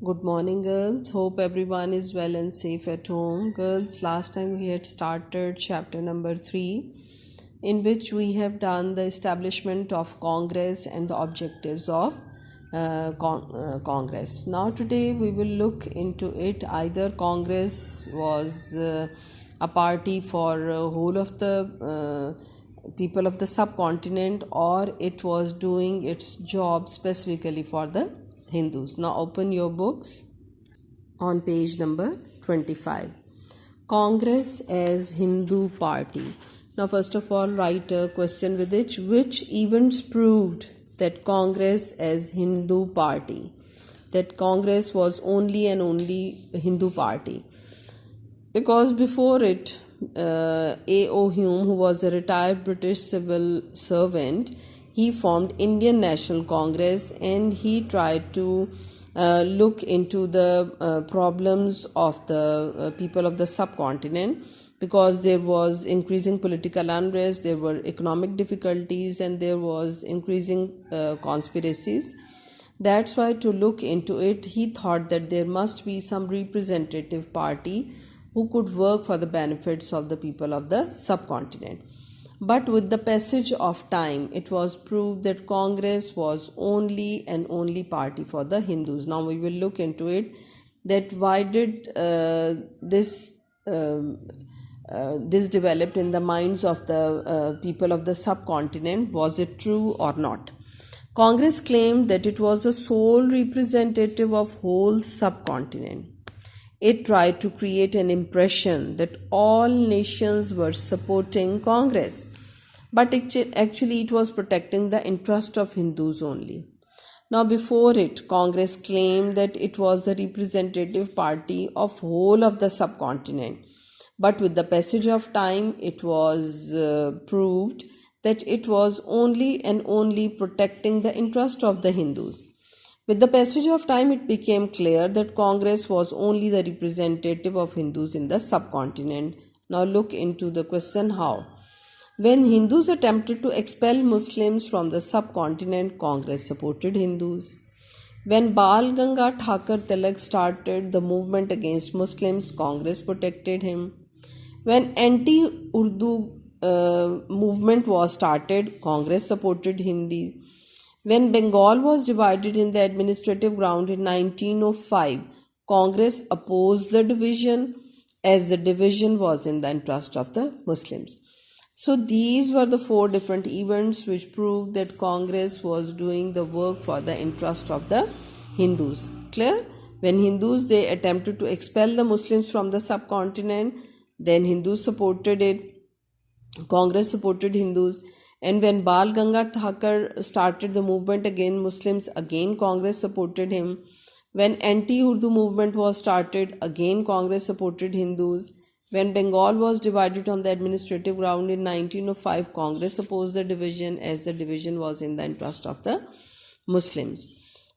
Good morning, girls. Hope everyone is well and safe at home. Girls, last time we had started chapter number 3, in which we have done the establishment of Congress and the objectives of Congress. Now, today we will look into it. Either Congress was a party for whole of the people of the subcontinent, or it was doing its job specifically for the Hindus. Now open your books on page number 25. Congress as Hindu party. Now first of all write a question with it. Which events proved that Congress as Hindu party? That Congress was only and only a Hindu party. Because before it, A.O. Hume, who was a retired British civil servant, he formed Indian National Congress, and he tried to look into the problems of the people of the subcontinent, because there was increasing political unrest, there were economic difficulties, and there was increasing conspiracies. That's why, to look into it, he thought that there must be some representative party who could work for the benefits of the people of the subcontinent. But with the passage of time, it was proved that Congress was only and only party for the Hindus. Now we will look into it, that why did this developed in the minds of the people of the subcontinent. Was it true or not? Congress claimed that it was a sole representative of whole subcontinent. It tried to create an impression that all nations were supporting Congress, but actually it was protecting the interest of Hindus only. Now before it, Congress claimed that it was the representative party of whole of the subcontinent, but with the passage of time it was proved that it was only and only protecting the interest of the Hindus. With the passage of time, it became clear that Congress was only the representative of Hindus in the subcontinent. Now look into the question how. When Hindus attempted to expel Muslims from the subcontinent, Congress supported Hindus. When Bal Gangadhar Tilak started the movement against Muslims, Congress protected him. When anti-Urdu movement was started, Congress supported Hindi. When Bengal was divided in the administrative ground in 1905, Congress opposed the division, as the division was in the interest of the Muslims. So these were the 4 different events which proved that Congress was doing the work for the interest of the Hindus. Clear? When Hindus, they attempted to expel the Muslims from the subcontinent, then Hindus supported it. Congress supported Hindus. And when Bal Gangadhar Thakur started the movement against Muslims, again Congress supported him. When anti-Urdu movement was started, again Congress supported Hindus. When Bengal was divided on the administrative ground in 1905, Congress opposed the division, as the division was in the interest of the Muslims.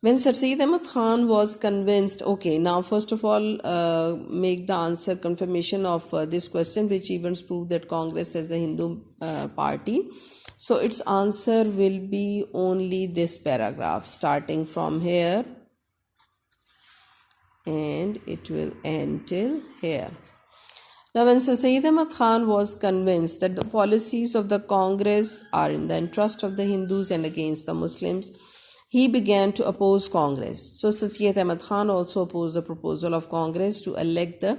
When Sir Syed Ahmad Khan was convinced, okay, now first of all make the answer confirmation of this question, which events prove that Congress is a Hindu party. So its answer will be only this paragraph, starting from here, and it will end till here. Now when Sir Syed Ahmad Khan was convinced that the policies of the Congress are in the interest of the Hindus and against the Muslims, he began to oppose Congress. So Sir Syed Ahmad Khan also opposed the proposal of Congress to elect the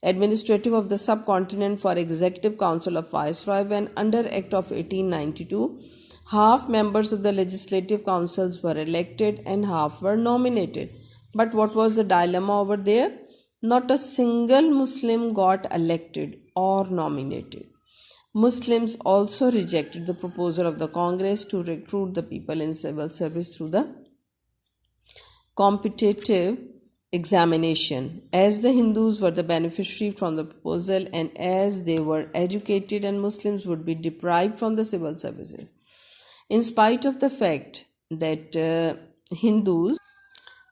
administrative of the subcontinent for Executive Council of Viceroy, when under Act of 1892, half members of the legislative councils were elected and half were nominated. But what was the dilemma over there? Not a single Muslim got elected or nominated. Muslims also rejected the proposal of the Congress to recruit the people in civil service through the competitive examination, as the Hindus were the beneficiary from the proposal, and as they were educated, and Muslims would be deprived from the civil services. In spite of the fact that Hindus,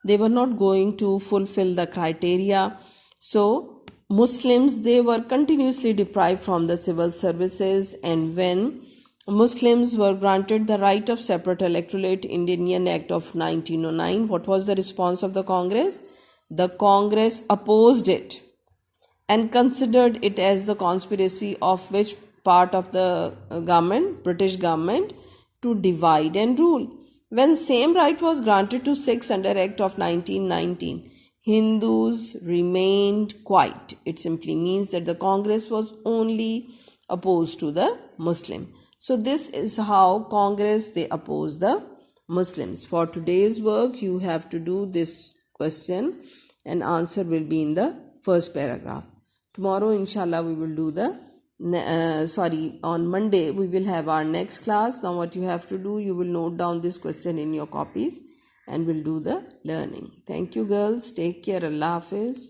they were not going to fulfill the criteria, so Muslims, they were continuously deprived from the civil services. And when Muslims were granted the right of separate electorate in the Indian Act of 1909. What was the response of the Congress? The Congress opposed it and considered it as the conspiracy of which part of the government, British government, to divide and rule. When same right was granted to Sikhs under Act of 1919, Hindus remained quiet. It simply means that the Congress was only opposed to the Muslim. So this is how Congress, they oppose the Muslims. For today's work, you have to do this question and answer will be in the first paragraph. Tomorrow, inshallah, we will do on Monday, we will have our next class. Now, what you have to do, you will note down this question in your copies and will do the learning. Thank you, girls. Take care. Allah Hafiz.